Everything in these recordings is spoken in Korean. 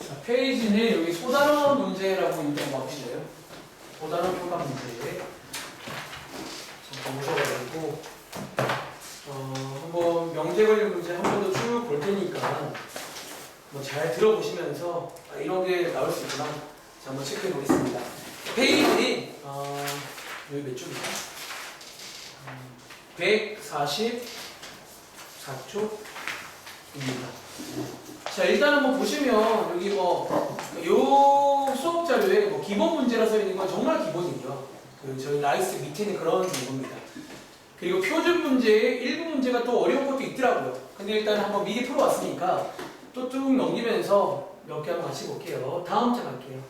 자, 페이지는 여기 소단원 문제라고 있는 거 같은데요. 소단원 평가 문제. 잠깐 보셔가지고, 한번 명제 걸린 문제 한 번 더 쭉 볼 테니까, 뭐 잘 들어보시면서, 이런 게 나올 수 있구나. 자, 한번 체크해 보겠습니다. 페이지, 여기 몇 쪽이죠? 144쪽입니다. 자, 일단 한번 보시면 여기 요 수업 자료에 기본 문제라 써 있는 건 정말 기본이죠. 저희 라이스 밑에는 그런 정도입니다. 그리고 표준 문제에 일부 문제가 또 어려운 것도 있더라고요. 근데 일단 한번 미리 풀어왔으니까 또 쭉 넘기면서 몇 개 한번 같이 볼게요. 다음 장 할게요.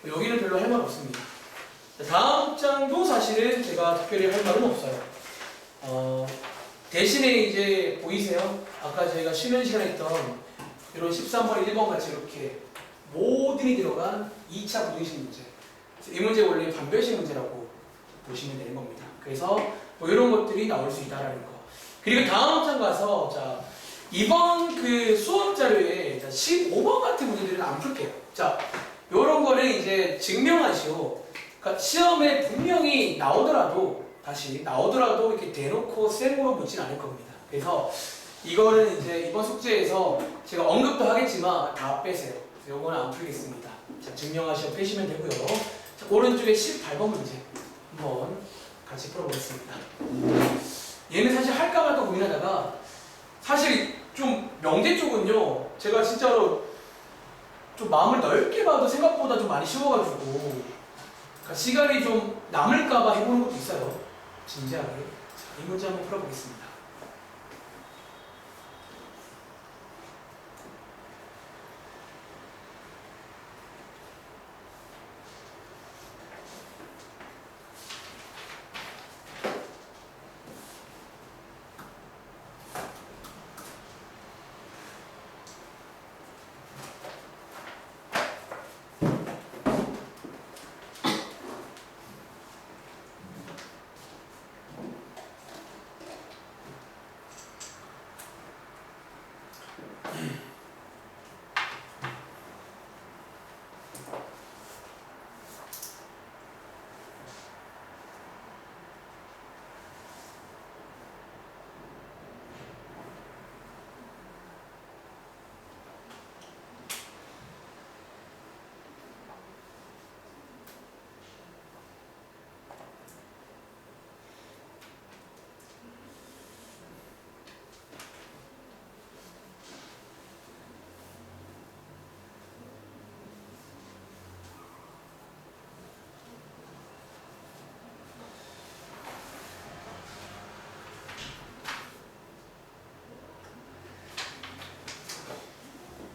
여기는 별로 할 말 없습니다. 다음 장도 사실은 제가 특별히 할 말은 없어요. 대신에 이제 보이세요? 아까 저희가 쉬는 시간에 했던 이런 13번, 1번 같이 이렇게 모든이 들어간 2차 부등식 문제. 이 문제 원래 반별식 문제라고 보시면 되는 겁니다. 그래서 뭐 이런 것들이 나올 수 있다라는 거. 그리고 다음 장 가서 자 이번 그 수업 자료에 15번 같은 문제들은 안 풀게요. 자, 이런 거는 이제 증명하시오. 그러니까 시험에 분명히 나오더라도 이렇게 대놓고 생으로 묻진 않을 겁니다. 그래서 이거는 이제 이번 숙제에서 제가 언급도 하겠지만 다 빼세요. 요거는 안 풀겠습니다. 자, 증명하시오 빼시면 되고요. 자, 오른쪽에 18번 문제 한번 같이 풀어보겠습니다. 얘는 사실 할까 말까 고민하다가 사실 좀 명제 쪽은요 제가 진짜로 좀 마음을 넓게 봐도 생각보다 좀 많이 쉬워가지고 그러니까 시간이 좀 남을까봐 해보는 것도 있어요. 진지하게. 자, 이 문제 한번 풀어보겠습니다.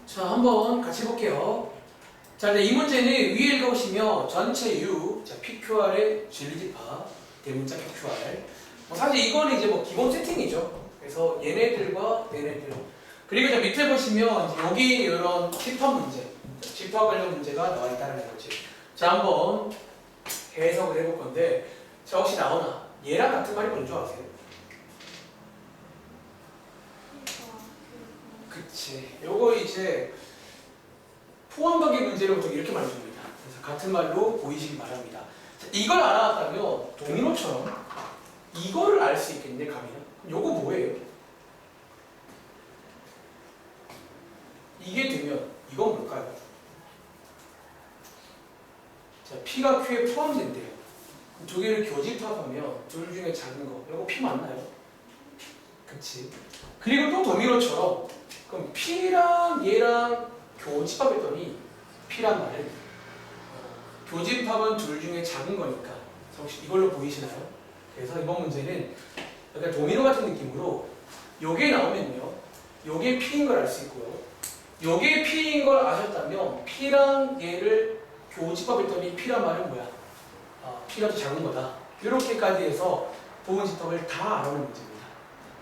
자, 한번 같이 볼게요. 자, 이 문제는 위에 읽어보시면 전체 U, 자, PQR의 진리집합, 대문자 PQR. 사실 이거는 이제 기본 세팅이죠. 그래서 얘네들과 얘네들. 그리고 자, 밑에 보시면 여기 이런 집합 문제, 집합 관련 문제가 나와 있다는 거지. 자, 한번 해석을 해볼 건데, 자, 혹시 나오나? 얘랑 같은 말이 뭔지 아세요? 그치. 요거 이제 포함하기 문제를 보통 이렇게 말해줍니다. 그래서 같은 말로 보이시기 바랍니다. 자, 이걸 알아왔다면 도미노처럼 이거를 알 수 있겠네, 가면. 요거 뭐예요? 이게 되면 이건 뭘까요? 자, P가 Q에 포함된대요. 두 개를 교집합하면 둘 중에 작은 거. 요거 P 맞나요? 그치. 그리고 또 도미노처럼 그럼 P랑 얘랑 교집합했더니 P란 말은 교집합은 둘 중에 작은 거니까 혹시 이걸로 보이시나요? 그래서 이번 문제는 약간 도미노 같은 느낌으로 요게 나오면요 요게 P인 걸 알 수 있고요 요게 P인 걸 아셨다면 P랑 얘를 교집합했더니 P란 말은 뭐야? P가 더 작은 거다. 이렇게까지 해서 부분집합을 다 알아오는 문제입니다.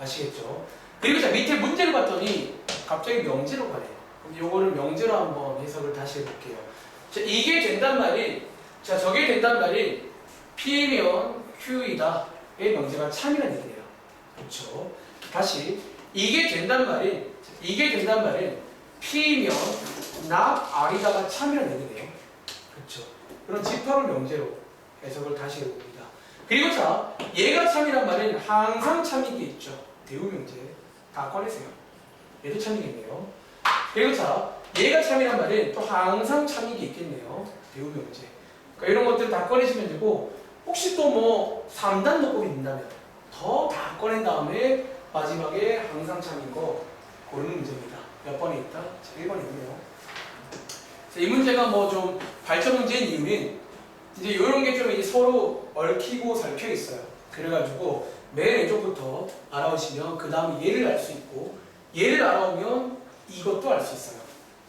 아시겠죠? 그리고 자 밑에 문제를 봤더니 갑자기 명제로 가네요. 그럼 요거를 명제로 한번 해석을 다시 해볼게요. 자, 이게 된단 말이, 자, 저게 된단 말이 P면 Q이다의 명제가 참이라는 얘기예요. 그렇죠? 다시 이게 된단 말이 P면 not are다가 참이라는 얘기네요. 그렇죠. 그런 집합을 명제로 해석을 다시 해봅니다. 그리고 자, 얘가 참이란 말은 항상 참인 게 있죠. 대우 명제 다 꺼내세요. 얘도 참이겠네요. 그리고 자, 얘가 참이란 말은 또 항상 참인 게 있겠네요. 대우 명제. 그러니까 이런 것들 다 꺼내시면 되고, 혹시 또 뭐 3단 논법이 있다면 더 다 꺼낸 다음에 마지막에 항상 참인 거 고르는 문제입니다. 몇 번에 있다? 자, 1번에 있네요. 이 문제가 뭐 좀 발전 문제인 이유는 이제 이런 게 좀 이제 서로 얽히고 설켜 있어요. 그래가지고 맨 왼쪽부터 알아오시면 그 다음 얘를 알 수 있고, 얘를 알아오면 이것도 알 수 있어요.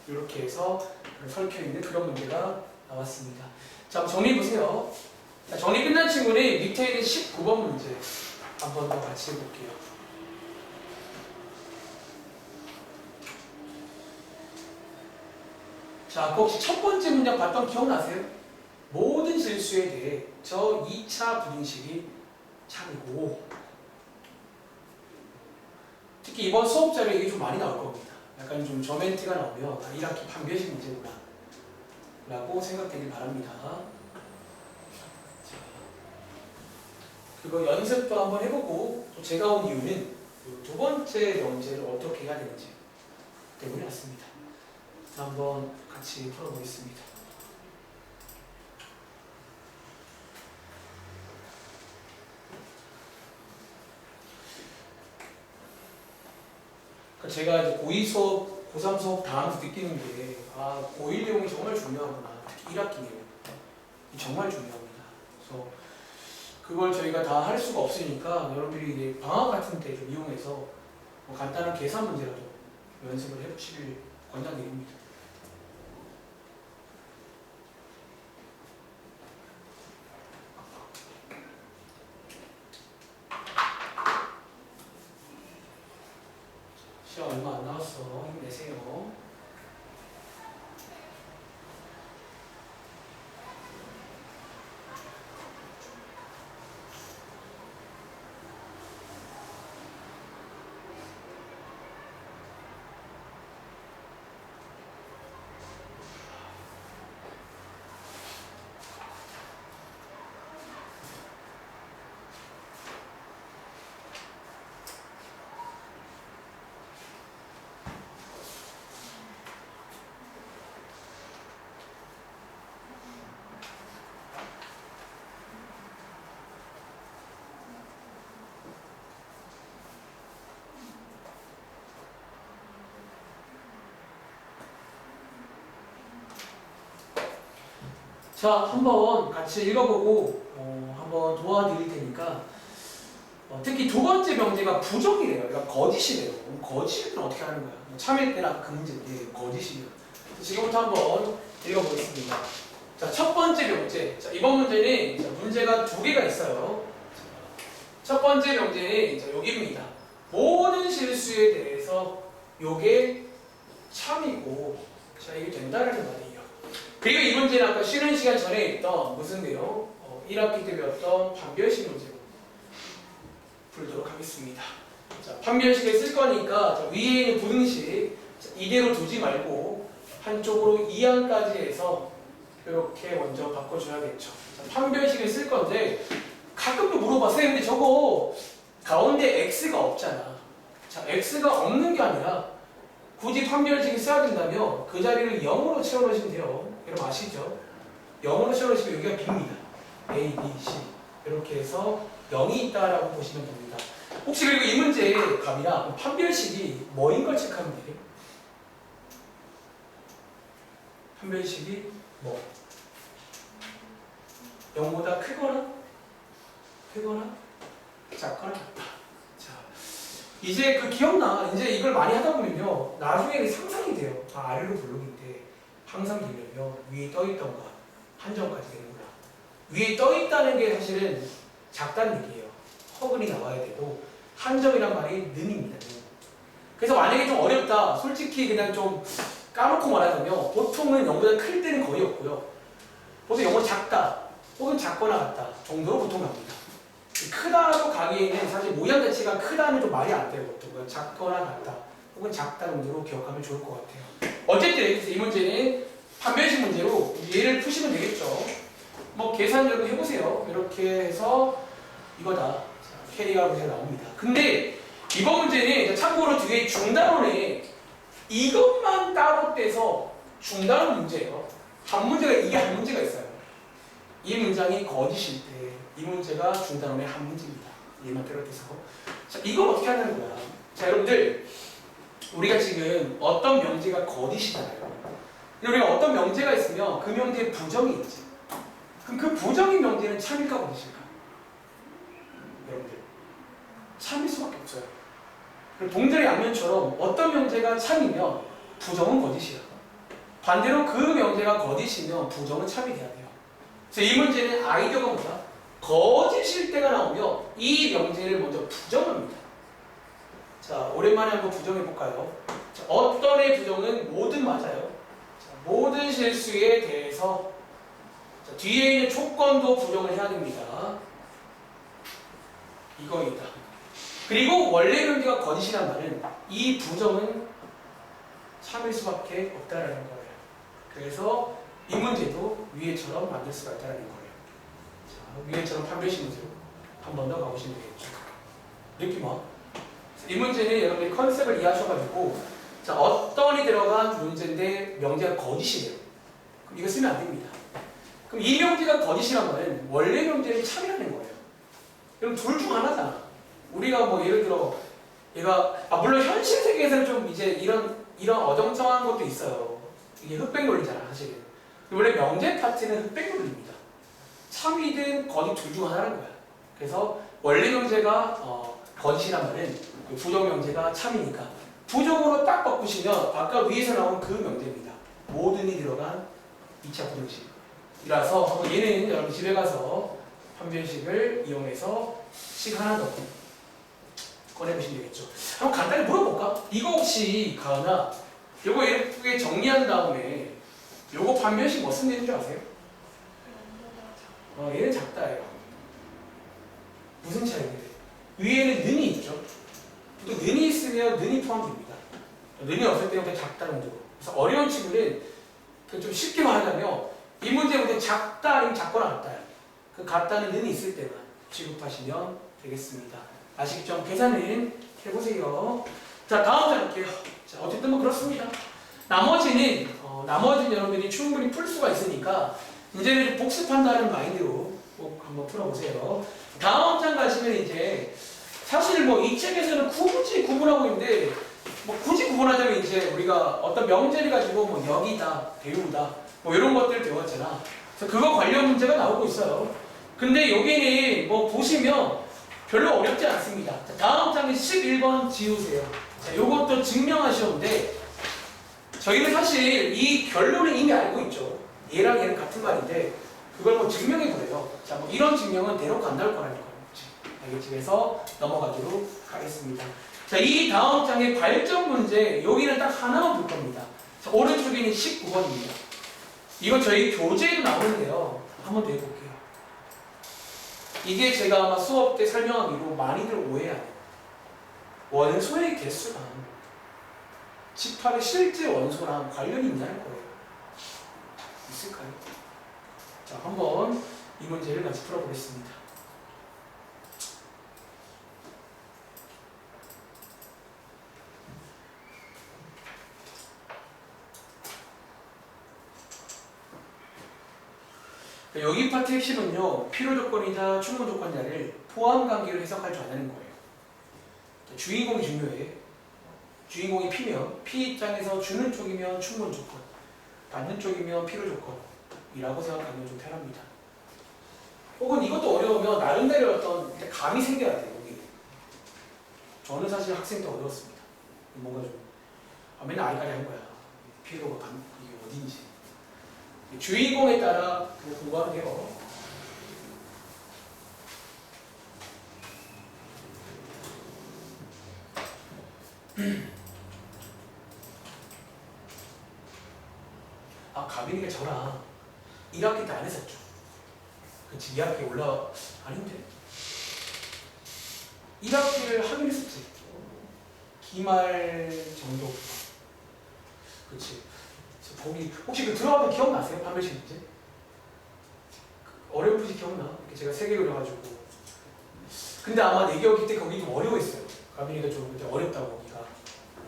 이렇게 해서 설켜 있는 그런 문제가 나왔습니다. 자, 정리해 보세요. 자, 정리 끝난 친구는 밑에 있는 19번 문제 한 번 더 같이 해볼게요. 자, 그 혹시 첫 번째 문장 봤던 기억나세요? 모든 실수에 대해 저 2차 부등식이 참이고, 특히 이번 수업 자료에 이게 좀 많이 나올 겁니다. 약간 좀 저멘트가 나오면 1학기 판별식 문제구나 라고 생각되길 바랍니다. 자, 그거 연습도 한번 해보고, 또 제가 온 이유는 두 번째 문제를 어떻게 해야 되는지 때문에 왔습니다. 한번 같이 풀어보겠습니다. 제가 이제 고2 수업, 고3 수업 다 하면서 느끼는 게, 고1 내용이 정말 중요하구나. 특히 1학기 내용. 정말 중요합니다. 그래서 그걸 저희가 다 할 수가 없으니까 여러분들이 이제 방학 같은 때 좀 이용해서 뭐 간단한 계산 문제라도 연습을 해보시길 권장드립니다. 시간 얼마 안 남았어. 힘내세요. 자, 한번 같이 읽어보고 한번 도와드릴 테니까, 특히 두 번째 명제가 부정이래요. 그러니까 거짓이래요. 거짓일 때는 어떻게 하는 거야? 참일 때나 그 문제인데 거짓이래요. 지금부터 한번 읽어보겠습니다. 자, 첫 번째 명제. 자, 이번 문제는 문제가 두 개가 있어요. 첫 번째 명제는 자, 여기입니다. 모든 실수에 대해서 요게 참이고, 자, 이게 된다라는 말이에요. 그리고 이 문제는 아까 쉬는 시간 전에 있던 무슨 내용? 1학기 때 배웠던 판별식 문제로 풀도록 하겠습니다. 자, 판별식을 쓸 거니까 자, 위에 있는 부등식 자, 이대로 두지 말고 한쪽으로 2항까지 해서 이렇게 먼저 바꿔줘야겠죠. 자, 판별식을 쓸 건데 가끔 또 물어봐. 선생님 근데 저거 가운데 x가 없잖아. 자, x가 없는 게 아니라 굳이 판별식을 써야 된다면 그 자리를 0으로 채워넣으시면 돼요. 여러분 아시죠? 0으로 채워넣으시면 여기가 b입니다. a, b, c 이렇게 해서 0이 있다라고 보시면 됩니다. 혹시 그리고 이 문제의 답이나 판별식이 뭐인 걸 체크하면 돼요? 판별식이 뭐? 0보다 크거나 작거나 같다. 자, 이제 그 기억나. 이제 이걸 많이 하다 보면요. 나중에 상상이 돼요. 아래로 블록인데 항상 되려면 위에 떠있던 것 한 점까지 되는구나. 위에 떠있다는 게 사실은 작다는 얘기예요. 허근이 나와야 되고 한 점이란 말이 는입니다. 는. 그래서 만약에 좀 어렵다. 솔직히 그냥 좀 까놓고 말하자면 보통은 0보다 클 때는 거의 없고요. 보통 0보다 작다 혹은 작거나 같다 정도로 보통 갑니다. 크다로 가기에는 사실 모양 자체가 크다는 좀 말이 안 돼요. 보통 작거나 같다 혹은 작다 정도로 기억하면 좋을 것 같아요. 어쨌든 이 문제는 판별식 문제로 얘를 푸시면 되겠죠. 뭐 계산 여러분 해보세요. 이렇게 해서 이거다. K가 문제가 나옵니다. 근데 이번 문제는 참고로 뒤에 중단원에 이것만 따로 떼서 중단원 문제예요. 이게 한 문제가 있어요. 이 문장이 거짓일 때 이 문제가 중단원의 한 문제입니다. 얘만 비롯해서. 자, 이걸 어떻게 하는 거야? 자, 여러분들 우리가 지금 어떤 명제가 거짓이잖아요. 우리가 어떤 명제가 있으면 그 명제에 부정이 있지. 그럼 그 부정인 명제는 참일까 거짓일까? 여러분들 참일 수밖에 없어요. 동전의 양면처럼 어떤 명제가 참이면 부정은 거짓이야. 반대로 그 명제가 거짓이면 부정은 참이 돼야 돼요. 그래서 이 문제는 아이디어가 뭐다? 거짓일 때가 나오면 이 명제를 먼저 부정합니다. 자, 오랜만에 한번 부정해볼까요? 자, 어떤 의 부정은 뭐든 맞아요. 자, 모든 실수에 대해서 자, 뒤에 있는 조건도 부정을 해야 됩니다. 이거이다. 그리고 원래 명제가 거짓이란 말은 이 부정은 참일 수밖에 없다라는 거예요. 그래서 이 문제도 위에처럼 만들 수가 있다는 거예요. 자, 위에처럼 판별식 문제로 한 번 더 가보시면 되겠죠. 느낌 와? 이 문제는 여러분들이 컨셉을 이해하셔가지고 자, 어떤이 들어간 문제인데 명제가 거짓이래요. 그럼 이거 쓰면 안 됩니다. 그럼 이 명제가 거짓이란 말은 원래 명제는 참이라는 거예요. 그럼 둘 중 하나잖아. 우리가 뭐 예를 들어 얘가 물론 현실 세계에서는 좀 이제 이런 어정쩡한 것도 있어요. 이게 흑백 논리잖아 사실은. 원래 명제 파트는 흑백 논리입니다. 참이든 거짓 둘 중 하나라는 거야. 그래서 원래 명제가 거짓이란 말은 부정 명제가 참이니까 부정으로 딱 바꾸시면 아까 위에서 나온 그 명제입니다. 모든이 들어간 2차 부정식이라서 얘는 여러분 집에 가서 판별식을 이용해서 식 하나 더 꺼내보시면 되겠죠. 한번 간단히 물어볼까? 이거 혹시 가은아 요거 예쁘게 정리한 다음에 요거 판별식 뭐 쓰면 되는 줄 아세요? 얘는 작다예요. 무슨 차이인데? 위에는 는이 있죠. 또 는이 있으면 는이 포함됩니다. 는이 없을 때는 그냥 작다 정도로. 그래서 어려운 친구는 좀 쉽게 말하자면 이 문제보다 작다 아니면 작거나 같다요. 그 같다는 는이 있을 때만 취급하시면 되겠습니다. 아시겠죠? 계산은 해보세요. 자, 다음 장 할게요. 자, 어쨌든 뭐 그렇습니다. 나머지는 여러분들이 충분히 풀 수가 있으니까 이제는 복습한다는 마인드로 꼭 한번 풀어보세요. 다음 장 가시면 이제 사실 뭐 이 책에서는 굳이 구분하고 있는데 뭐 굳이 구분하자면 이제 우리가 어떤 명제를 가지고 뭐 역이다, 배우다 뭐 이런 것들을 배웠잖아. 그래서 그거 관련 문제가 나오고 있어요. 근데 여기는 뭐 보시면 별로 어렵지 않습니다. 자, 다음 장에 11번 지우세요. 자, 요것도 증명하시는데 저희는 사실 이 결론을 이미 알고 있죠. 얘랑 얘는 같은 말인데 그걸 뭐 증명해보래요. 자, 뭐 이런 증명은 대놓고 안 나올 거라는 거예요. 알겠지? 그래서 넘어가도록 하겠습니다. 자, 이 다음 장의 발전 문제 여기는 딱 하나만 볼 겁니다. 자, 오른쪽에는 19번입니다. 이거 저희 교재에도 나오는데요. 한번 더 해볼게요. 이게 제가 아마 수업 때 설명하기로 많이들 오해해요. 원소의 개수랑 집합의 실제 원소랑 관련이 있냐는 거예요. 있을까요? 자, 한번 이 문제를 같이 풀어보겠습니다. 여기 파트 핵심은요, 필요 조건이자 충분 조건자를 포함 관계로 해석할 줄 아는 거예요. 주인공이 중요해. 주인공이 P면 P 입장에서 주는 쪽이면 충분 조건, 받는 쪽이면 필요 조건이라고 생각하면 좀 편합니다. 혹은 이것도 어려우면 나름대로 어떤 감이 생겨야 돼요. 여기. 저는 사실 학생 때 어려웠습니다. 뭔가 좀 맨날 아리까리 한 거야. 필요가 이게 어딘지. 주인공에 따라 공부하는 게요. 가빈이가 저랑 1학기 때 안 했었죠. 그치, 2학기 아닌데 1학기를 하긴 했었지. 기말 정도. 그렇지. 거기 혹시 그 들어가도 기억나세요? 판별식 문제? 어렵은지 기억나? 이렇게 제가 3개 그려가지고. 근데 아마 4개월 때 거기 좀 어려워했어요. 가빈이가 좀 그때 어렵다고 거기가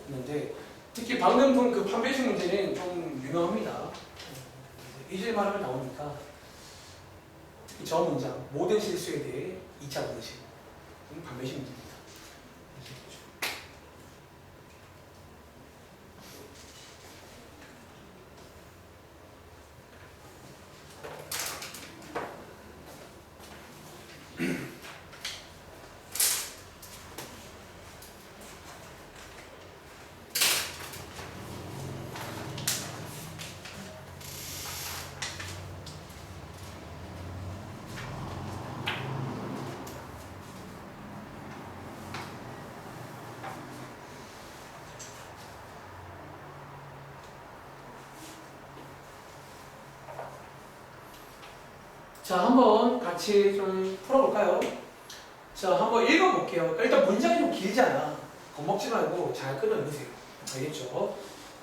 했는데 특히 방금 본 그 판별식 문제는 좀 유명합니다. 이제 말하면 나오니까 특히 저 문장 모든 실수에 대해 2차 분식 판별식 문제입니다. 자, 한번 같이 좀 풀어볼까요? 자, 한번 읽어볼게요. 일단 문장이 좀 길잖아. 겁먹지 말고 잘 끊어 읽으세요. 알겠죠?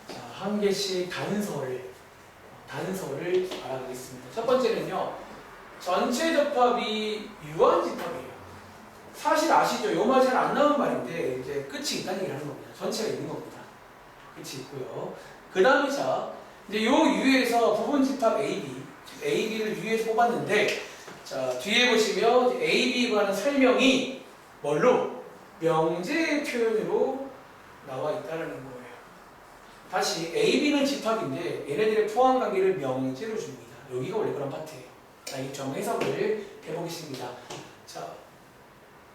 자, 한 개씩 단서를 알아보겠습니다. 첫 번째는요. 전체 접합이 유한집합이에요. 사실 아시죠? 요 말 잘 안 나오는 말인데 이제 끝이 있다는 얘기를 하는 겁니다. 전체가 있는 겁니다. 끝이 있고요. 그 다음에 자, 이제 요 U에서 부분집합 AB를 U에서 뽑았는데 자 뒤에 보시면 AB에 관한 설명이 뭘로? 명제 표현으로 나와 있다는 거예요. 다시 AB는 집합인데 얘네들의 포함 관계를 명제로 줍니다. 여기가 원래 그런 파트예요. 알겠죠? 한번 해석을 해보겠습니다. 자,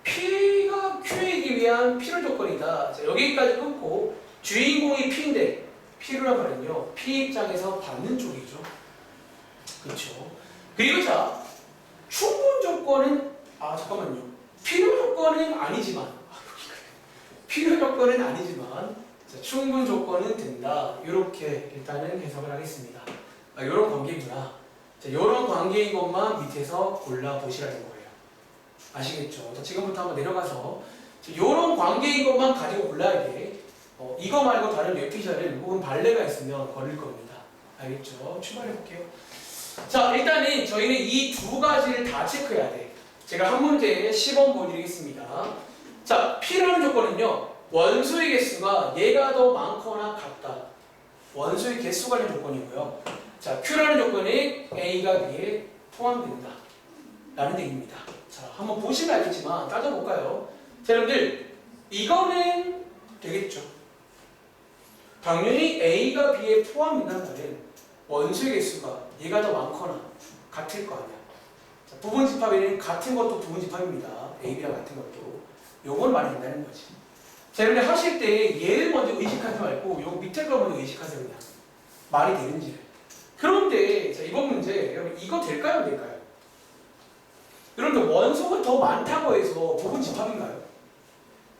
P가 Q이기 위한 필요 조건이다. 자, 여기까지 끊고 주인공이 P인데 P란 말은요. P 입장에서 받는 쪽이죠. 그렇죠. 그리고 자, 충분 조건은 잠깐만요. 필요 조건은 아니지만 자, 충분 조건은 된다. 이렇게 일단은 해석을 하겠습니다. 이런 관계구나. 자, 이런 관계인 것만 밑에서 골라 보시라는 거예요. 아시겠죠? 자, 지금부터 한번 내려가서 이런 관계인 것만 가지고 골라야 돼. 이거 말고 다른 뇌피셜은 혹은 발레가 있으면 걸릴 겁니다. 알겠죠? 출발해 볼게요. 자, 일단은 저희는 이 두 가지를 다 체크해야 돼. 제가 한 문제에 10원 보여드리겠습니다. 자, P라는 조건은요. 원소의 개수가 얘가 더 많거나 같다. 원소의 개수 관련 조건이고요. 자, Q라는 조건은 A가 B에 포함된다. 라는 얘기입니다. 자, 한번 보시면 알겠지만 따져볼까요? 자, 여러분들 이거는 되겠죠. 당연히 A가 B에 포함된다는 말은 원소의 개수가 얘가 더 많거나 같을 거 아니야. 자, 부분집합에는 같은 것도 부분집합입니다. AB랑 같은 것도. 요걸 말이 된다는 거지. 자, 여러분들 하실 때 얘를 먼저 의식하지 말고 요 밑에 걸 먼저 의식하세요. 그냥 말이 되는지를. 그런데 자, 이번 문제 여러분 이거 될까요? 안 될까요? 여러분들 원소가 더 많다고 해서 부분집합인가요?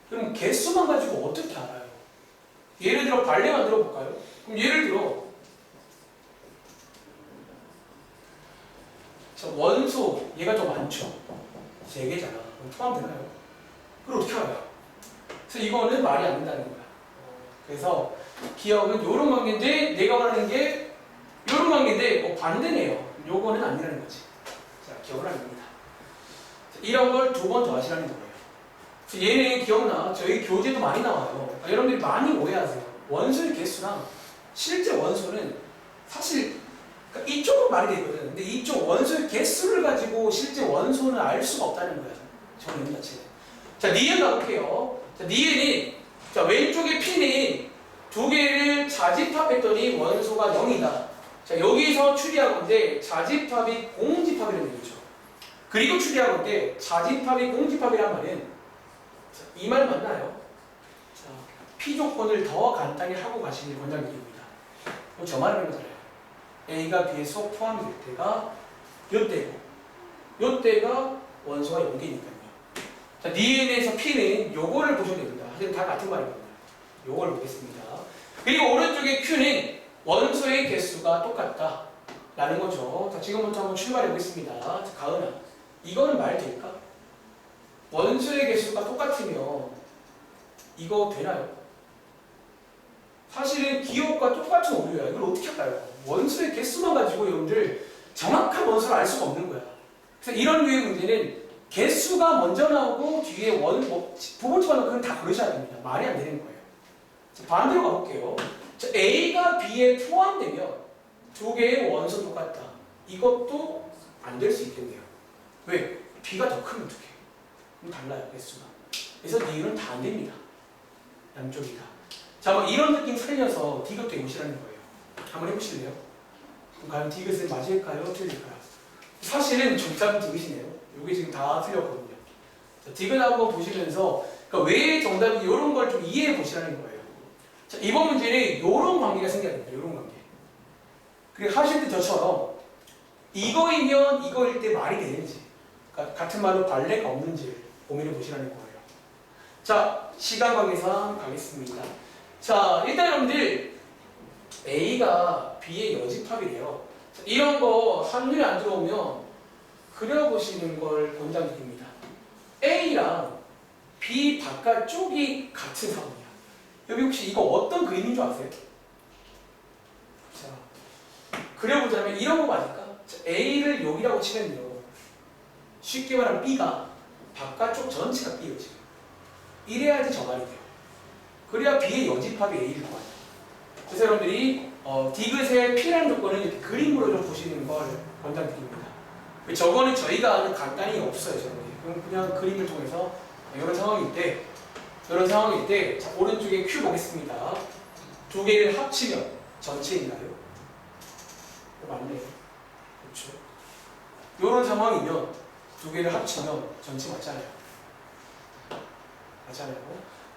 그럼 개수만 가지고 어떻게 알아요? 예를 들어 발레만 들어볼까요? 그럼 예를 들어 자, 원소 얘가 더 많죠. 3개잖아. 그럼 포함되나요? 그걸 어떻게 알아요? 그래서 이거는 말이 안 된다는 거야. 그래서 기억은 이런 관계인데 내가 말하는 게 이런 관계인데 반대네요. 요거는 아니라는 거지. 자, 기억을 안 합니다. 이런 걸 2번 더 하시라는 거예요. 그래서 얘는 기억나. 저희 교재도 많이 나와요. 여러분들이 많이 오해하세요. 원소의 개수랑 실제 원소는 사실 그러니까 이쪽은 말이 되거든. 근데 이쪽 원소의 개수를 가지고 실제 원소는 알 수가 없다는 거야. 저 의미 자체는. 자, 니은 가볼게요. 자, 니은이 자, 왼쪽에 P는 2개를 자집합했더니 원소가 0이다. 자, 여기서 추리한 건데 자집합이 공집합이라는 얘기죠. 그리고 추리한 건데 자집합이 공집합이란 말은 이 말 맞나요? 자, P 조건을 더 간단히 하고 가시길 권장드립니다. 그럼 저 말을 해보잖아요. A가 B에 쏙 포함이 될 때가 요때고 요때가 원소가 0개니까요. 자, 니은에서 P는 요거를 보셔야 됩니다. 하여튼 다 같은 말이거든요. 요걸 보겠습니다. 그리고 오른쪽에 Q는 원소의 개수가 똑같다 라는 거죠. 자, 지금부터 한번 출발해 보겠습니다. 자, 가은아, 이거는 말 될까? 원소의 개수가 똑같으면 이거 되나요? 사실은 기억과 똑같은 오류야. 이걸 어떻게 할까요? 원수의 개수만 가지고 여러분들 정확한 원수를 알 수가 없는 거야. 그래서 이런 류의 문제는 개수가 먼저 나오고 뒤에 부분적으로 그건 다 그러셔야 됩니다. 말이 안 되는 거예요. 자, 반대로 가볼게요. 자, A가 B에 포함되면 두 개의 원수 똑같다. 이것도 안 될 수 있겠네요. 왜? B가 더 크면 두 개. 그럼 달라요, 개수가. 그래서 니은은 다 안 됩니다. 양쪽이 다. 자, 뭐 이런 느낌 살려서 디귿도 해보시라는 거예요. 한번 해보실래요? 그럼 과연 디귿은 맞을까요? 틀릴까요? 사실은 정답은 디귿이네요. 이게 지금 다 틀렸거든요. 자, 디귿 한번 보시면서 그러니까 왜 정답이 이런 걸 좀 이해해 보시라는 거예요. 자, 이번 문제는 이런 관계가 생겨야 됩니다. 이런 관계. 그리고 하실 때 저처럼 이거이면 이거일 때 말이 되는지, 그러니까 같은 말로 발레가 없는지 고민해 보시라는 거예요. 자, 시간 관계상 가겠습니다. 자, 일단 여러분들 A가 B의 여집합이래요. 자, 이런 거 확률이 안 들어오면 그려보시는 걸 권장드립니다. A랑 B 바깥쪽이 같은 상황이야. 여기 혹시 이거 어떤 그림인 줄 아세요? 자, 그려보자면 이런 거 맞을까? 자, A를 여기라고 치면요. 쉽게 말하면 B가 바깥쪽 전체가 B예요, 지금. 이래야지 정할이 돼요. 그래야 B의 여집합이 A일 거 아니에요. 그래서 여러분들이 디귿의 P라는 조건을 이렇게 그림으로 좀 보시는 걸 권장드립니다. 저거는 저희가 아는 간단히 없어요, 저는. 그럼 그냥 그림을 통해서 이런 상황일 때, 자, 오른쪽에 Q 보겠습니다. 두 개를 합치면 전체인가요? 맞네요. 그렇죠. 이런 상황이면 두 개를 합치면 전체 맞잖아요. 맞잖아요.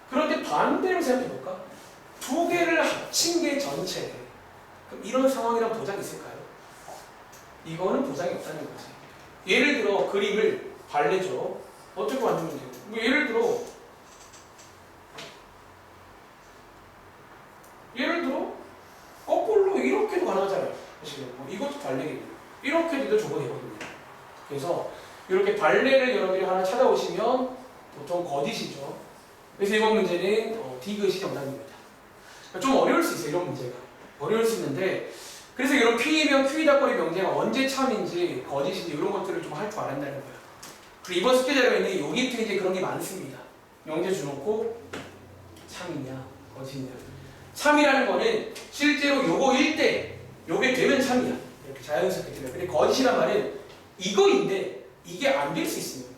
그런데 반대로 생각해볼까? 두 개를 합친 게 전체. 그럼 이런 상황이란 보장이 있을까요? 이거는 보장이 없다는 거지. 예를 들어 그림을 발레죠. 어떻게 만들면 돼요? 뭐 예를 들어 거꾸로 이렇게도 가능하잖아요. 사실은 뭐 이것도 발레겠네요. 이렇게 돼도 저거 되거든요. 그래서 이렇게 발레를 여러분들이 하나 찾아오시면 보통 거짓이죠. 그래서 이번 문제는 디귿이 정답입니다. 좀 어려울 수 있어요, 이런 문제가. 어려울 수 있는데, 그래서 이런 P이면 Q이다거리 명제가 언제 참인지, 거짓인지 이런 것들을 좀 할 줄 알아야 한다는 거예요. 그리고 이번 숙제 자료에는 여기 페이지에 그런 게 많습니다. 명제 주놓고 참이냐, 거짓이냐. 참이라는 거는 실제로 요거일 때, 요게 되면 참이야. 이렇게 자연스럽게 되면. 근데 거짓이란 말은 이거인데, 이게 안 될 수 있으면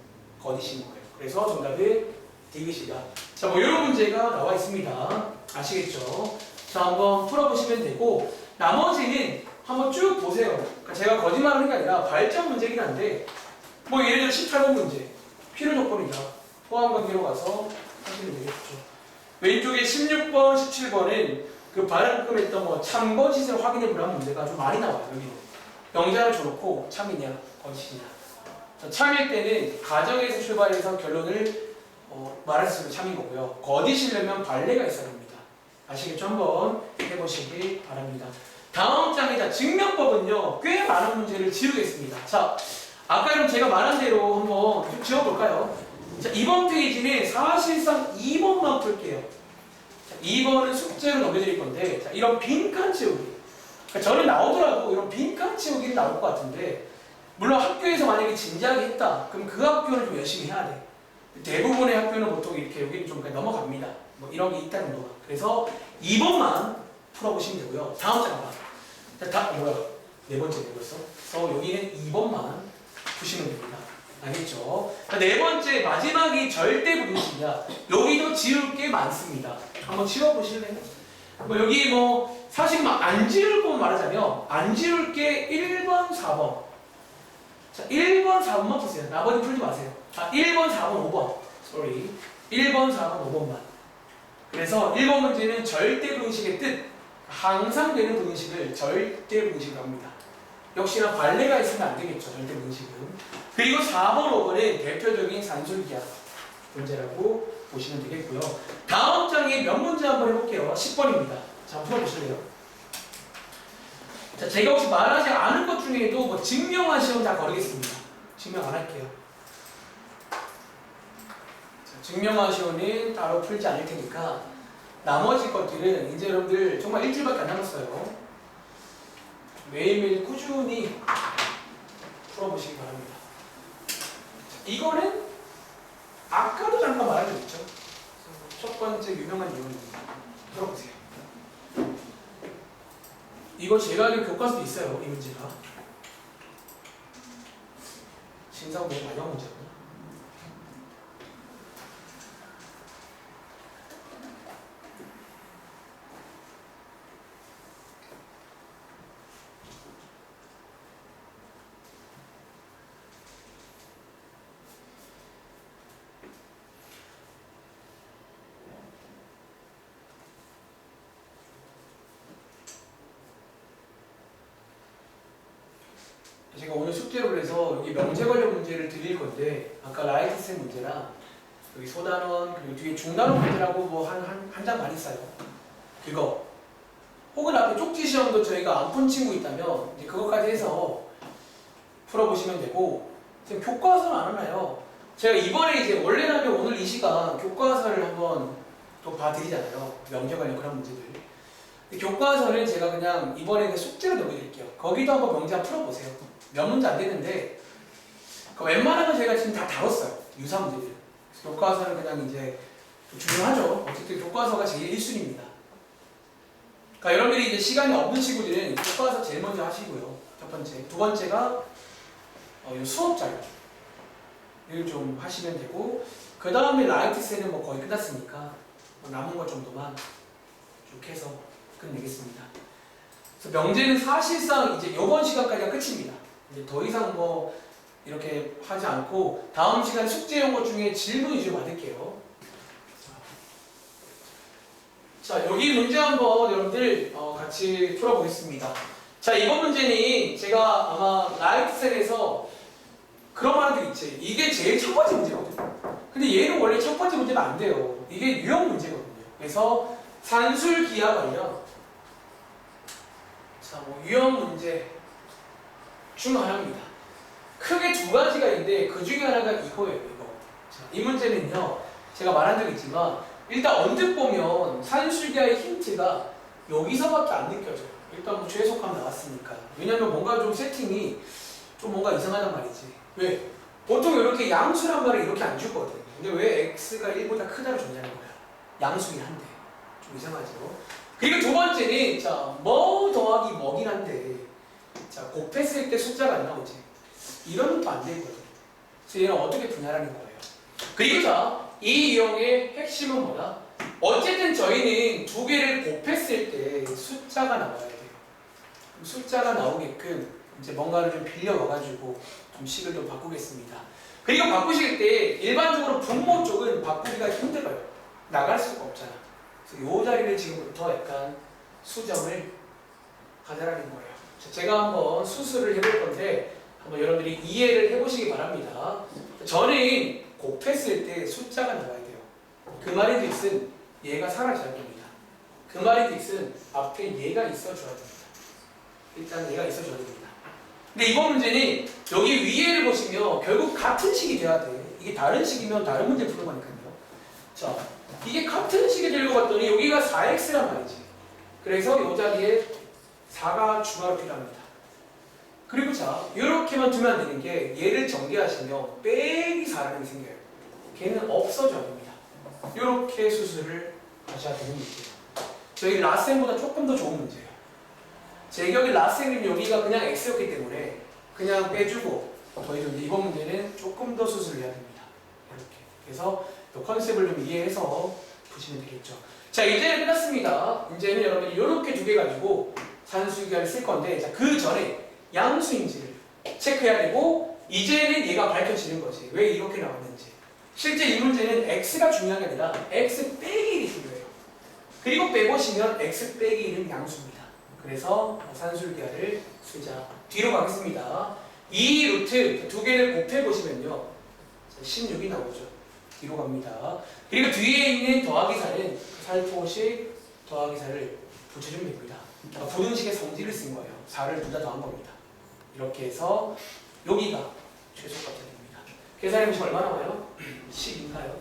거짓인 거예요. 그래서 정답은 디귿이다. 자, 뭐 이런 문제가 나와 있습니다. 아시겠죠? 자, 한번 풀어보시면 되고, 나머지는 한번 쭉 보세요. 그러니까 제가 거짓말하는 게 아니라 발전 문제긴 한데, 뭐 예를 들어 18번 문제, 필요 조건이다. 포함 관계로 가서 하시면 되겠죠. 왼쪽에 16번, 17번은 그 발음금했던 뭐 참거짓을 확인해 보라는 문제가 좀 많이 나와요. 여기 명자를 줘놓고 참이냐, 거짓이냐. 참일 때는 가정에서 출발해서 결론을 말할 수 있는 참인 거고요. 거짓이려면 발레가 있어야 됩니다. 아시겠죠? 한번 해보시기 바랍니다. 다음 장이자 증명법은요, 꽤 많은 문제를 지우겠습니다. 자, 아까 좀 제가 말한 대로 한번 좀 지워볼까요? 자, 이번 페이지는 사실상 2번만 풀게요. 자, 2번은 숙제로 넘겨드릴 건데, 자, 이런 빈칸 채우기. 그러니까 저는 나오더라도 이런 빈칸 채우기는 나올 것 같은데, 물론 학교에서 만약에 진지하게 했다. 그럼 그 학교는 좀 열심히 해야 돼. 대부분의 학교는 보통 이렇게 여기는 좀 넘어갑니다. 뭐 이런 게 있다는 거가. 그래서 2번만 풀어보시면 되고요. 다음 장 봐. 네 번째 되겠어. 그래서 여기는 2번만 푸시면 됩니다. 알겠죠? 네 번째 마지막이 절대 부등식이야. 여기도 지울 게 많습니다. 한번 지워보실래요? 뭐 여기 뭐 사실 막 안 지울 거만 말하자면 안 지울 게 1번, 4번. 자, 1번, 4번만 푸세요. 나머지 풀지 마세요. 아, 1번, 4번, 5번. sorry. 1번, 4번, 5번만. 그래서 1번 문제는 절대 부등식의 뜻. 항상 되는 부등식을 절대 부등식이라고 합니다. 역시나 관례가 있으면 안 되겠죠. 절대 부등식은. 그리고 4번, 5번은 대표적인 산술기하 문제라고 보시면 되겠고요. 다음 장에 몇 문제 한번 해볼게요. 10번입니다. 자, 풀어보실래요? 자, 제가 혹시 말하지 않은 것 중에도 뭐 증명한 시험 다 거르겠습니다. 증명 안 할게요. 자, 증명한 시험은 따로 풀지 않을 테니까 나머지 것들은 이제 여러분들 정말 일주일밖에 안 남았어요. 매일매일 꾸준히 풀어보시기 바랍니다. 이거는 아까도 잠깐 말해드렸죠. 첫 번째 유명한 이론입니다. 들어보세요. 이거 제가 알기로 교과서도 있어요. 이 문제가. 심사고의 반영 문제구나. 제가 오늘 숙제로 그래서 여기 명제 관련 문제를 드릴 건데 아까 라이트쌤 문제랑 여기 소단원 그리고 뒤에 중단원 문제라고 뭐 한 장 많이 써요. 그거 혹은 앞에 쪽지 시험도 저희가 안 푼 친구 있다면 이제 그것까지 해서 풀어보시면 되고 지금 교과서는 안 하나요? 제가 이번에 이제 원래라면 오늘 이 시간 교과서를 한번 또 봐드리잖아요. 명제 관련 그런 문제들. 교과서는 제가 그냥 이번에는 숙제로 넣어드릴게요. 거기도 한번 명제 한번 풀어보세요. 몇 문제 안 되는데 웬만하면 제가 지금 다 다뤘어요. 유사 문제들. 교과서는 그냥 이제 중요하죠. 어쨌든 교과서가 제일 1순위입니다. 그러니까 여러분들이 이제 시간이 없는 친구들은 교과서 제일 먼저 하시고요. 첫 번째. 두 번째가 수업 자료. 이걸 좀 하시면 되고 그 다음에 라이트세는 뭐 거의 끝났으니까 남은 것 정도만 쭉 해서 끝내겠습니다. 그래서 명제는 사실상 이제 이번 시간까지가 끝입니다. 이제 더 이상 뭐 이렇게 하지 않고 다음 시간에 숙제용 것 중에 질문 위주로 받을게요. 자, 여기 문제 한번 여러분들 같이 풀어보겠습니다. 자, 이번 문제는 제가 아마 라이트셀에서 그런 말들 있지. 이게 제일 첫 번째 문제거든요. 근데 얘는 원래 첫 번째 문제는 안 돼요. 이게 유형 문제거든요. 그래서 산술기하 관련 자, 뭐 유형 문제 중 하나입니다. 크게 두 가지가 있는데 그 중에 하나가 이거예요. 이거. 자, 이 문제는요. 제가 말한 적 있지만 일단 언뜻 보면 산술기하의 힌트가 여기서밖에 안 느껴져요. 일단 뭐 최소값 나왔으니까. 왜냐면 뭔가 좀 세팅이 좀 뭔가 이상하단 말이지. 왜? 보통 이렇게 양수란 말을 이렇게 안 주거든. 근데 왜 x가 1보다 크다로 정의하는 거야? 양수긴 한데. 좀 이상하죠. 그리고 두 번째는 자, 뭐 더하기 뭐긴 한데 자, 곱했을 때 숫자가 안 나오지. 이러면 또 안 되거든. 그래서 얘는 어떻게 분할하는 거예요? 그리고 자, 이 유형의 핵심은 뭐다? 어쨌든 저희는 두 개를 곱했을 때 숫자가 나와야 돼요. 그럼 숫자가 나오게끔 이제 뭔가를 좀 빌려와가지고 좀 식을 좀 바꾸겠습니다. 그리고 바꾸실 때 일반적으로 분모 쪽은 바꾸기가 힘들어요. 나갈 수가 없잖아. 그래서 이 자리를 지금부터 약간 수정을 가져라는 거예요. 제가 한번 수술을 해볼 건데 한번 여러분들이 이해를 해보시기 바랍니다. 저는 곱했을 때 숫자가 나와야 돼요. 그 말의 뜻은 얘가 사라져야 됩니다. 그 말의 뜻은 앞에 얘가 있어줘야 됩니다. 일단 얘가 있어줘야 됩니다. 근데 이번 문제는 여기 위에를 보시면 결국 같은 식이 돼야 돼. 이게 다른 식이면 다른 문제 푸는 거니까요. 자, 이게 같은 식이 되려고 봤더니 여기가 4x란 말이지. 그래서 이 자리에 4가 추가로 필요합니다. 그리고 자, 이렇게만 두면 안 되는 게 얘를 전개하시면 빼기 4라는 게 생겨요. 걔는 없어져야 됩니다. 이렇게 수술을 하셔야 되는 문제예요. 저희 라센보다 조금 더 좋은 문제예요. 제 기억에 라센은 여기가 그냥 x였기 때문에 그냥 빼주고 저희도 이번 문제는 조금 더 수술을 해야 됩니다. 이렇게. 그래서 또 컨셉을 좀 이해해서 보시면 되겠죠. 자, 이제는 끝났습니다. 이제는 여러분이 이렇게 두 개 가지고 산술기하를 쓸 건데 자, 그 전에 양수인지를 체크해야 되고 이제는 얘가 밝혀지는 거지. 왜 이렇게 나왔는지. 실제 이 문제는 x가 중요한 게 아니라 x 빼기 1이 중요해요. 그리고 빼보시면 x 빼기 1은 양수입니다. 그래서 산술기하를 쓰자. 뒤로 가겠습니다. 이 루트 두 개를 곱해보시면요. 16이 나오죠. 뒤로 갑니다. 그리고 뒤에 있는 더하기 4는 살포식 더하기 4를 붙여주면 됩니다. 그러니까 부등식의 성질을 쓴 거예요. 4를 둘 다 더한 겁니다. 이렇게 해서 여기가 최소값이 됩니다. 계산해보시면 얼마 나와요? 10인가요?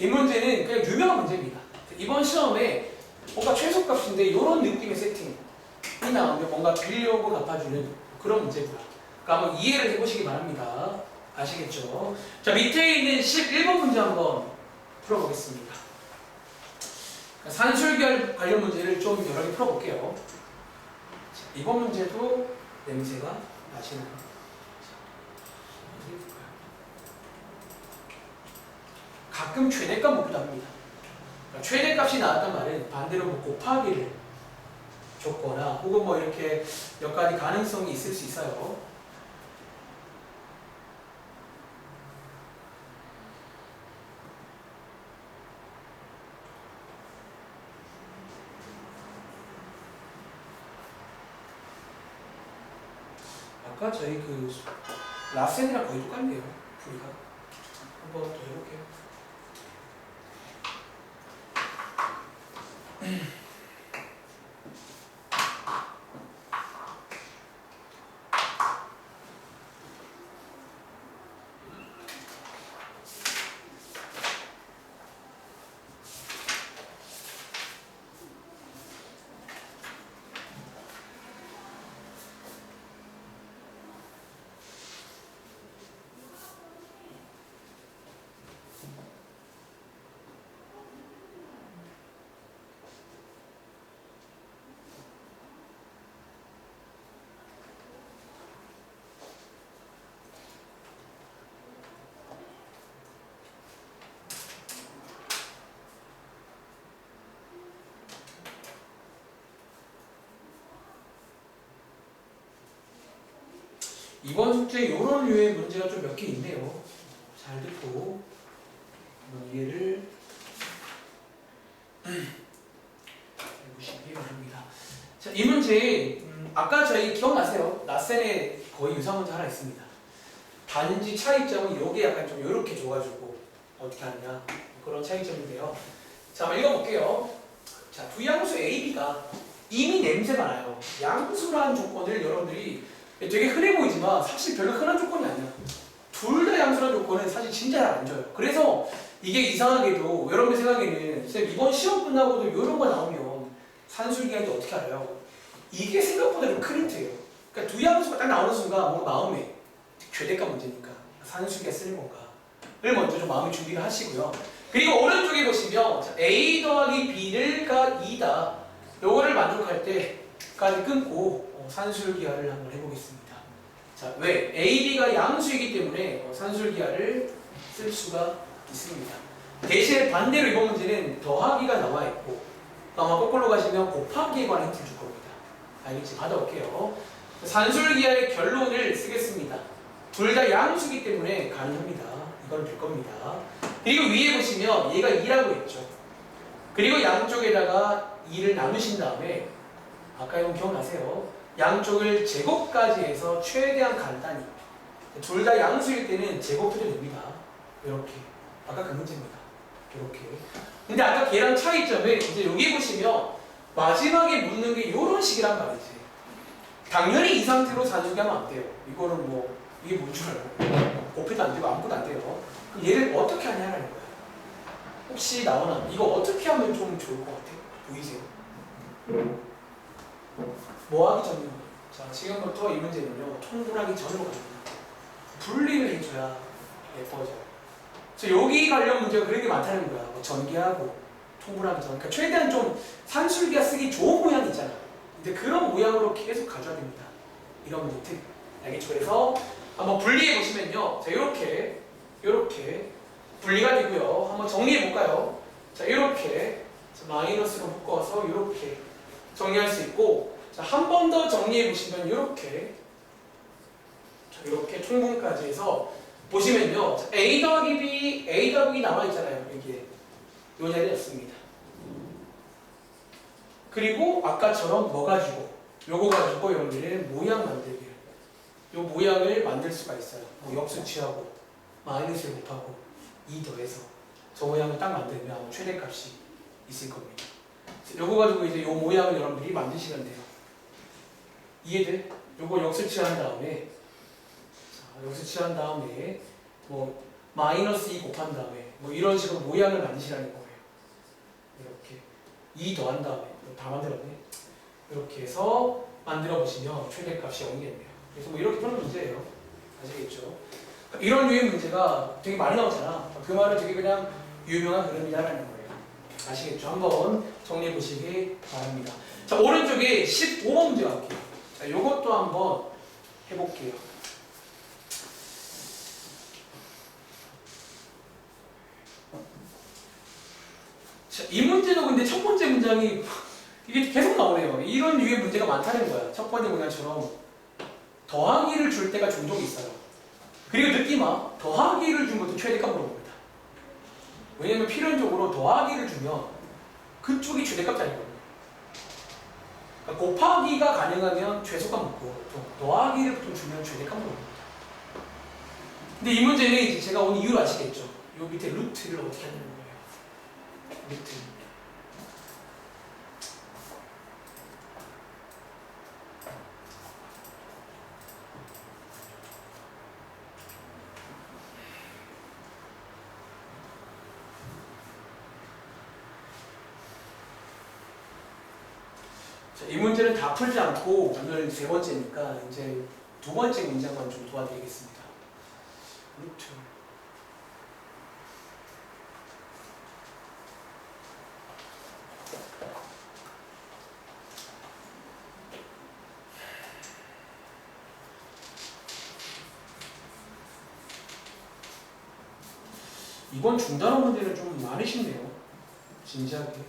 이 문제는 그냥 유명한 문제입니다. 이번 시험에 뭔가 최소값인데 이런 느낌의 세팅이 나오면 뭔가 빌려고 갚아주는 그런 문제구나. 그러니까 한번 이해를 해보시기 바랍니다. 아시겠죠? 자, 밑에 있는 11번 문제 한번 풀어보겠습니다. 산술결 관련 문제를 좀 여러 개 풀어볼게요. 자, 이번 문제도 냄새가 나시나요? 가끔 최대값 묻기도 합니다. 그러니까 최대값이 나왔단 말은 반대로 뭐 곱하기를 줬거나 혹은 뭐 이렇게 몇 가지 가능성이 있을 수 있어요. 아까 저희 그 라센이랑 거의 똑같네요. 풀이가. 한번 더 해볼게요. 이번 숙제 이런 류의 문제가 좀 몇 개 있네요. 잘 듣고 이해를 해보시기 바랍니다. 자, 이 문제 아까 저희 기억나세요? 라센에 거의 유사한 문제 하나 있습니다. 단지 차이점은 요게 약간 좀 이렇게 줘가지고 어떻게 하느냐 그런 차이점인데요. 자, 한번 읽어볼게요. 자, 두 양수 A, B가 이미 냄새가 나요. 양수라는 조건을 여러분들이 되게 흔해 보이지만 사실 별로 흔한 조건이 아니야. 둘 다 양수라는 조건은 사실 진짜 잘 안 줘요. 그래서 이게 이상하게도 여러분들 생각에는 쌤 이번 시험 끝나고도 이런 거 나오면 산술기한테 어떻게 알아요? 이게 생각보다 좀 큰 힌트예요. 그러니까 두 양수가 딱 나오는 순간 뭔가 마음에 최대값 문제니까 산술기가 쓰는 건가를 먼저 좀 마음의 준비를 하시고요. 그리고 오른쪽에 보시면 A 더하기 B가 2다. 요거를 만족할 때까지 끊고 산술기하를 한번 해보겠습니다. 자, 왜? A, B가 양수이기 때문에 산술기하를 쓸 수가 있습니다. 대신 반대로 이번 문제는 더하기가 나와 있고 아마 거꾸로 가시면 곱하기에 관한 힌트를 줄 겁니다. 알겠지? 받아올게요. 산술기하의 결론을 쓰겠습니다. 둘 다 양수이기 때문에 가능합니다. 이건 될 겁니다. 그리고 위에 보시면 얘가 2라고 했죠. 그리고 양쪽에다가 2를 나누신 다음에 아까 이거 기억나세요? 양쪽을 제곱까지 해서 최대한 간단히 둘 다 양수일 때는 제곱해도 됩니다. 이렇게 아까 그 문제입니다. 이렇게. 근데 아까 걔랑 차이점을 이제 여기 보시면 마지막에 묻는 게 이런 식이란 말이지. 당연히 이 상태로 산술기하면 안 돼요. 이거는 뭐 이게 뭔 줄 알고 곱해도 안 되고 아무것도 안 돼요. 그럼 얘를 어떻게 하냐라는 거예요. 혹시 나오나 이거 어떻게 하면 좀 좋을 것 같아요? 보이세요? 뭐 하기 전이요? 자, 지금부터 이 문제는요, 통분하기 전으로 갑니다. 분리를 해줘야 예뻐져요. 그래서 여기 관련 문제가 그렇게 많다는 거야. 뭐 전기하고 통분하기 전. 그러니까 최대한 좀 산술기가 쓰기 좋은 모양이 있잖아. 근데 그런 모양으로 계속 가져야 됩니다. 이런 문제들. 알겠죠? 그래서 한번 분리해 보시면요. 자, 이렇게 분리가 되고요. 한번 정리해 볼까요? 자, 이렇게 마이너스로 묶어서 이렇게 정리할 수 있고, 자, 한 번 더 정리해 보시면 이렇게 통분까지 해서 보시면요. 자, A 더하기 B, A 더하기 나와 있잖아요. 여기에 이 자리에 없습니다. 그리고 아까처럼 뭐 가지고 요거 가지고 여러분들은 모양 만들기. 요 모양을 만들 수가 있어요. 뭐 역수 취하고 마이너스를 곱하고 2 더해서 저 모양을 딱 만들면 아마 최대값이 있을 겁니다. 요거 가지고 이제 요 모양을 여러분들이 만드시면 돼요. 이해돼? 요거 역수 취한 다음에 역수 취한 다음에 뭐 마이너스 2 곱한 다음에 뭐 이런 식으로 모양을 만드시라는 거예요. 이렇게 2 더한 다음에 다 만들었네. 이렇게 해서 만들어 보시면 최대값이 0이겠네요. 그래서 뭐 이렇게 푸는 문제예요. 아시겠죠? 이런 류의 문제가 되게 많이 나오잖아. 그 말은 되게 그냥 유명한 그림이다라는 거예요. 아시겠죠? 한번 정리해 보시기 바랍니다. 자, 오른쪽에 15번 문제 갈게요. 자, 이것도 한번 해볼게요. 자, 이 문제도 근데 첫 번째 문장이 이게 계속 나오네요. 이런 류의 문제가 많다는 거야. 첫 번째 문장처럼 더하기를 줄 때가 종종 있어요. 그리고 느끼마 더하기를 준 것도 최대값으로 봅니다. 왜냐면 필연적으로 더하기를 주면 그쪽이 최대값 자리거든요. 그러니까 곱하기가 가능하면 최소값 묻고 더하기를 보통 주면 최대값으로 봅니다. 근데 이 문제는 이제 제가 오늘 이유를 아시겠죠? 요 밑에 루트를 어떻게 하는 거예요? 루트. 자, 이 문제는 다 풀지 않고 오늘 세 번째니까 이제 두 번째 문장만 좀 도와드리겠습니다. 루트. 이번 중단어 문제는 좀 많이 쉽네요. 진지하게.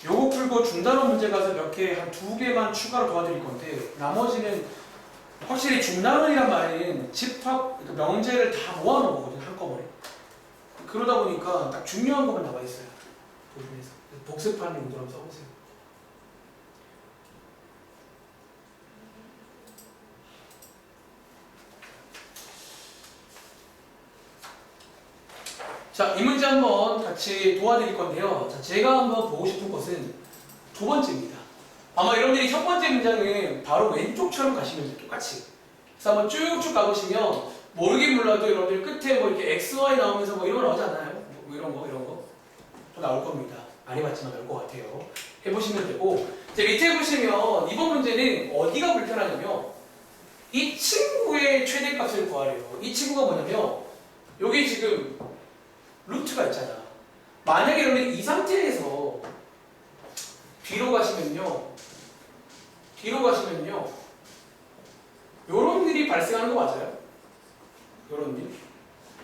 요거 풀고 중단어 문제 가서 몇 개, 한 2개만 추가로 도와드릴 건데 나머지는 확실히 중단어이란 말은 집합, 그러니까 명제를 다 모아놓은 거거든요. 한꺼번에. 그러다 보니까 딱 중요한 것만 나와 있어요. 도중에서. 복습하는 용도로 한번 써보세요. 자, 이 문제 한번 같이 도와드릴 건데요. 자, 제가 한번 보고 싶은 것은 두 번째입니다. 아마 여러분들이 첫 번째 문장은 바로 왼쪽처럼 가시면 돼요. 똑같이. 그래서 한번 쭉쭉 가보시면 모르긴 몰라도 여러분들 끝에 뭐 이렇게 X, Y 나오면서 뭐 이런 거 나오지 않나요? 뭐 이런 거. 또 나올 겁니다. 안 해봤지만 나올 것 같아요. 해보시면 되고. 이제 밑에 보시면 이번 문제는 어디가 불편하냐면 이 친구의 최대값을 구하래요. 이 친구가 뭐냐면 여기 지금 루트가 있잖아. 만약에 여러분이 이 상태에서 뒤로 가시면요. 요런 일이 발생하는 거 맞아요? 요런 일.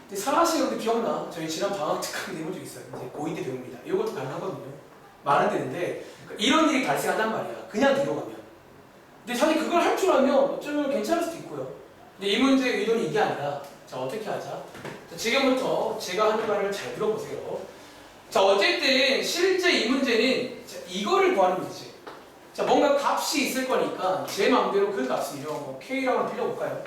근데 사실 여러분들 기억나? 저희 지난 방학 특강 내본 적 있어요. 이제 고2 때 배웁니다. 이것도 가능하거든요. 말은 되는데 이런 일이 발생한단 말이야. 그냥 뒤로 가면. 근데 사실 그걸 할 줄 알면 어쩌면 괜찮을 수도 있고요. 근데 이 문제의 의도는 이게 아니라 자, 어떻게 하자? 자, 지금부터 제가 하는 말을 잘 들어보세요. 자, 어쨌든 실제 이 문제는 자, 이거를 구하는 문제지. 자, 뭔가 값이 있을 거니까 제 마음대로 그 값을 이런 거 K라고 한번 빌려볼까요?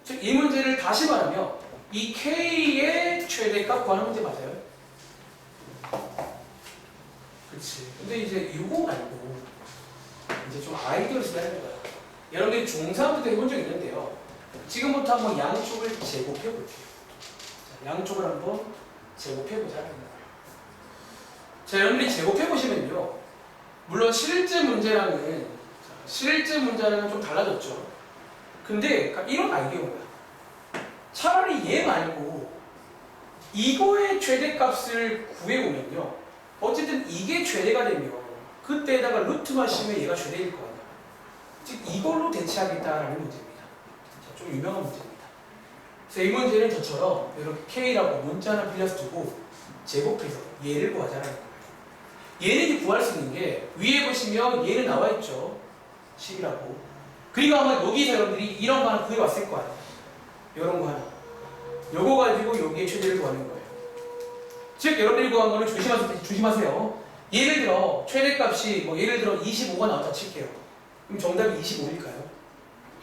즉, 이 문제를 다시 말하면 이 K의 최대값 구하는 문제 맞아요? 그치. 근데 이제 이거 말고 이제 좀 아이디어를 써야 되는 거야. 여러분들이 중3부터 해본 적 있는데요. 지금부터 한번 양쪽을 제곱해 볼게요. 자, 양쪽을 한번 제곱해 보자는 거예요. 자, 여러분들이 제곱해 보시면요. 물론 실제 문제랑은 좀 달라졌죠. 근데 이런 아이디어인 거야. 차라리 얘 말고 이거의 최대값을 구해보면요. 어쨌든 이게 최대가 되면 그때에다가 루트만 씌우면 얘가 최대일 거 아니야. 즉 이걸로 대체하겠다라는 문제입니다. 자, 좀 유명한 문제입니다. 그래서 이 문제는 저처럼 이렇게 K라고 문자 하나 빌려서 두고 제곱해서 얘를 구하자라는 거예요. 얘는 이제 구할 수 있는 게 위에 보시면 얘는 나와 있죠. 10이라고. 그리고 아마 여기서 여러분들이 이런 거 하나 구해왔을 거 아니에요. 이런 거 하나. 요거 가지고 여기에 최대를 구하는 거예요. 즉 여러분들이 구한 거는 조심하세요. 예를 들어 최대값이 뭐 예를 들어 25가 나왔다 칠게요. 그럼 정답이 25일까요?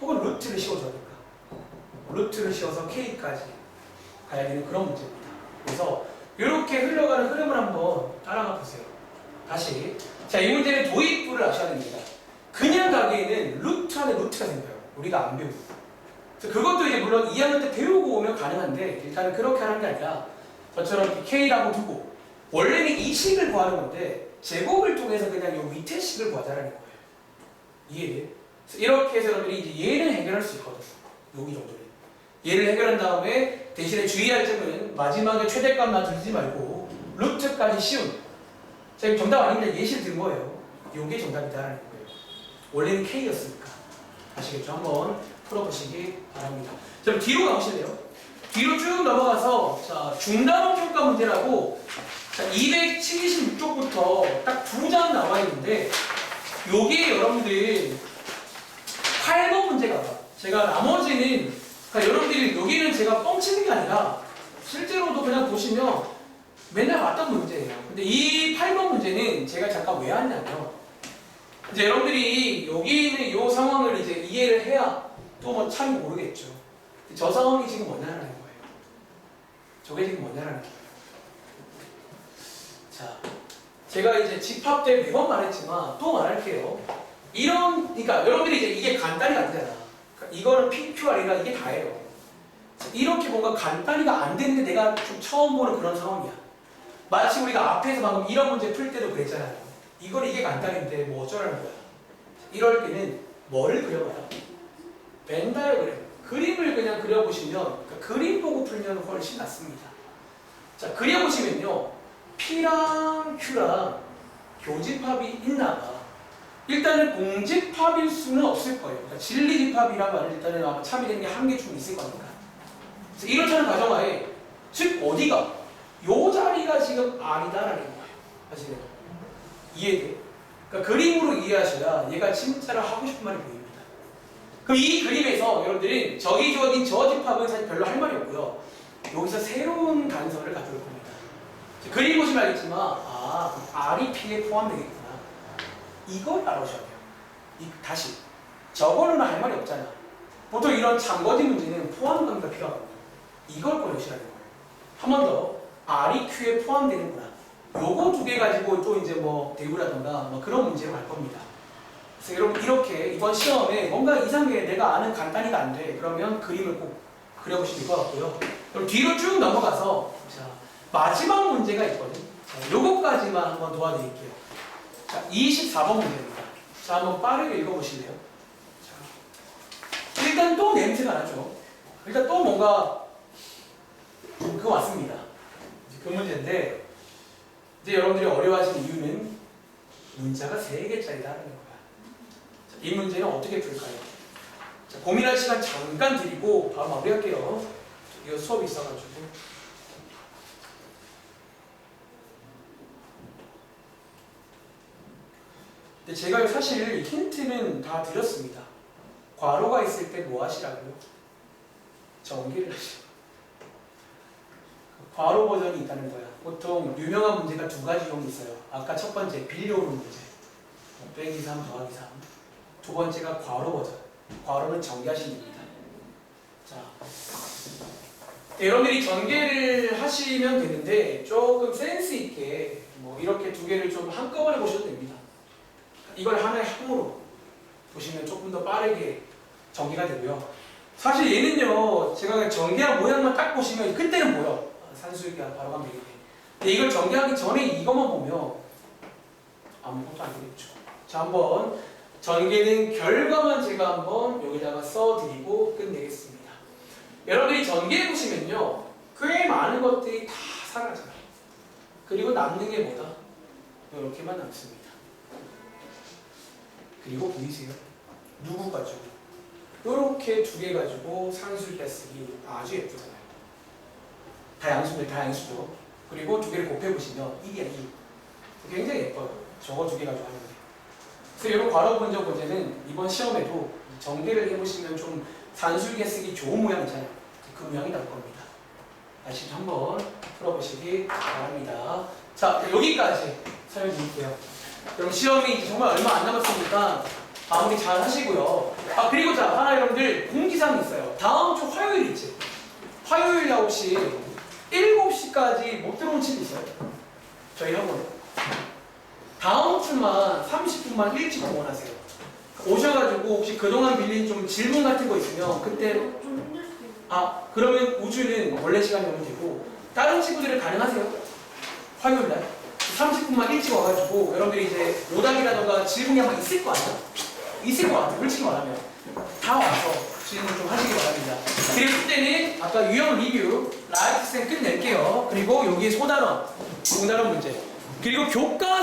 혹은 루트를 씌워줘야 될까? 루트를 씌워서 K까지 가야 되는 그런 문제입니다. 그래서 이렇게 흘러가는 흐름을 한번 따라가 보세요. 다시. 자, 이 문제는 도입부를 아셔야 됩니다. 그냥 가기에는 루트 안에 루트가 생겨요. 우리가 안 배우고. 그래서 그것도 이제 물론 2학년 때 배우고 오면 가능한데 일단은 그렇게 하는 게 아니라 저처럼 이렇게 K라고 두고 원래는 이 식을 구하는 건데 제곱을 통해서 그냥 요 밑에 식을 구하자라는 거예요. 이해돼? 이렇게 해서 여러분들이 이제 얘를 해결할 수 있거든. 여기 정도는. 얘를 해결한 다음에 대신에 주의할 점은 마지막에 최대값만 들지 말고 루트까지 씌운. 자, 정답 아닙니다. 예시를 든 거예요. 요게 정답이다라는 거예요. 원래는 K였으니까. 아시겠죠? 한번 풀어보시기 바랍니다. 자, 그럼 뒤로 가보실래요? 뒤로 쭉 넘어가서 자, 중단원 평가 문제라고 자, 276쪽부터 딱 두 장 나와 있는데 요게 여러분들 8번 문제가 봐. 제가 나머지는 그러니까 여러분들이 여기는 제가 뻥치는 게 아니라 실제로도 그냥 보시면 맨날 봤던 문제예요. 근데 이 8번 문제는 제가 잠깐 왜 왔냐면 이제 여러분들이 여기는 이 상황을 이제 이해를 해야 또 뭐 참 모르겠죠. 저 상황이 지금 뭐냐라는 거예요. 저게 지금 뭐냐라는 거예요. 자, 제가 이제 집합 때 매번 말했지만 또 말할게요. 그러니까 여러분들이 이제 이게 간단히 안 되잖아. 그러니까 이거는 PQR이라 이게 다예요. 이렇게 뭔가 간단히가 안 되는데 내가 좀 처음 보는 그런 상황이야. 마치 우리가 앞에서 방금 이런 문제 풀 때도 그랬잖아요. 이게 간단인데 뭐 어쩌라는 거야. 이럴 때는 뭘 그려봐요? 벤 다이어그램. 그림을 그냥 그려보시면 그러니까 그림 보고 풀면 훨씬 낫습니다. 자, 그려보시면요. P랑 Q랑 교집합이 있나 봐. 일단은 공집합일 수는 없을 거예요. 그러니까 진리집합이란 말은 일단은 아마 참여되는 게 한 개쯤 있을 거니까. 이렇다는 가정하에 즉 어디가? 요 자리가 지금 R이다라는 거예요. 아시겠죠? 이해돼? 그러니까 그림으로 이해하셔야 얘가 진짜로 하고 싶은 말이 보입니다. 그럼 이 그림에서 여러분들이 저기 주어진 저 집합은 사실 별로 할 말이 없고요. 여기서 새로운 단서를 가져올 겁니다. 그림 보시면 알겠지만 R이 P에 포함되겠구나. 이걸 알아오셔야 돼요. 다시 저걸로는 할 말이 없잖아. 보통 이런 잠궈진 문제는 포함 관계가 필요하거든요. 이걸 꺼내시라는 거예요. 한 번 더 R이 Q에 포함되는구나. 요거 두 개 가지고 또 이제 뭐 대우라던가 뭐 그런 문제로 갈 겁니다. 그래서 여러분 이렇게 이번 시험에 뭔가 이상하게 내가 아는 간단히가 안 돼. 그러면 그림을 꼭 그려보시면 될 것 같고요. 그럼 뒤로 쭉 넘어가서 자, 마지막 문제가 있거든. 자, 요거까지만 한번 도와드릴게요. 자, 24번 문제입니다. 자, 한번 빠르게 읽어보실래요? 자, 일단 또 냄새가 나죠. 일단 또 뭔가 그거 왔습니다. 그 문제인데 이제 여러분들이 어려워하시는 이유는 문자가 3개짜리다라는 거야. 자, 이 문제는 어떻게 풀까요? 자, 고민할 시간 잠깐 드리고 바로 마무리할게요. 이거 수업이 있어가지고. 근데 제가 사실 힌트는 다 드렸습니다. 괄호가 있을 때 뭐 하시라고요? 전개를 하시라고. 괄호 버전이 있다는 거야. 보통 유명한 문제가 두 가지 종류 있어요. 아까 첫 번째 빌려오는 문제. 빼기 3 더하기 3. 두 번째가 괄호 버전. 괄호는 전개하시면 됩니다. 자, 여러분들이 전개를 하시면 되는데 조금 센스 있게 뭐 이렇게 두 개를 좀 한꺼번에 보셔도 됩니다. 이걸 하나의 항으로 보시면 조금 더 빠르게 전개가 되고요. 사실 얘는요, 제가 그냥 전개한 모양만 딱 보시면 그때는 보여. 산수유기가 바로 가면 되겠네. 근데 이걸 전개하기 전에 이것만 보면 아무것도 안 되겠죠. 자, 한번 전개된 결과만 제가 한번 여기다가 써드리고 끝내겠습니다. 여러분들이 전개해 보시면요, 꽤 많은 것들이 다 사라져요. 그리고 남는 게 뭐다? 이렇게만 남습니다. 그리고 보이세요? 누구 가지고? 이렇게 두 개 가지고 산수유기가 쓰기 아주 예쁘잖아요. 다 양수죠. 그리고 두 개를 곱해보시면 1이야, 2. 굉장히 예뻐요. 저거 두 개 가지고 하는 게. 그래서 이런 괄호 분적 문제는 이번 시험에도 전개를 해보시면 좀 산수유기 쓰기 좋은 모양이잖아요. 그 모양이 나올 겁니다. 다시 한번 풀어보시기 바랍니다. 자, 여기까지 설명드릴게요. 그럼 시험이 정말 얼마 안 남았으니까 마무리 잘 하시고요. 그리고 자, 하나 여러분들 공지사항이 있어요. 다음 주 화요일 있지? 화요일 날 혹시 7시까지 못 들어온 친구 있어요? 저희 학원에. 다음 주만 30분만 일찍 동원하세요. 오셔가지고 혹시 그동안 빌린 좀 질문 같은 거 있으면 그때 그러면 우주는 원래 시간이 오면 되고 다른 친구들은 가능하세요? 화요일날 30분만 일찍 와가지고 여러분들이 이제 오답이라던가 질문이 아마 있을 거 아니야? 있을 거 같아요. 솔직히 말하면 다 와서 질문 좀 하시기 바랍니다. 그리고 그때는 아까 유형 리뷰 라이트 쌤 끝낼게요. 그리고 여기에 소단원 문제 그리고 교과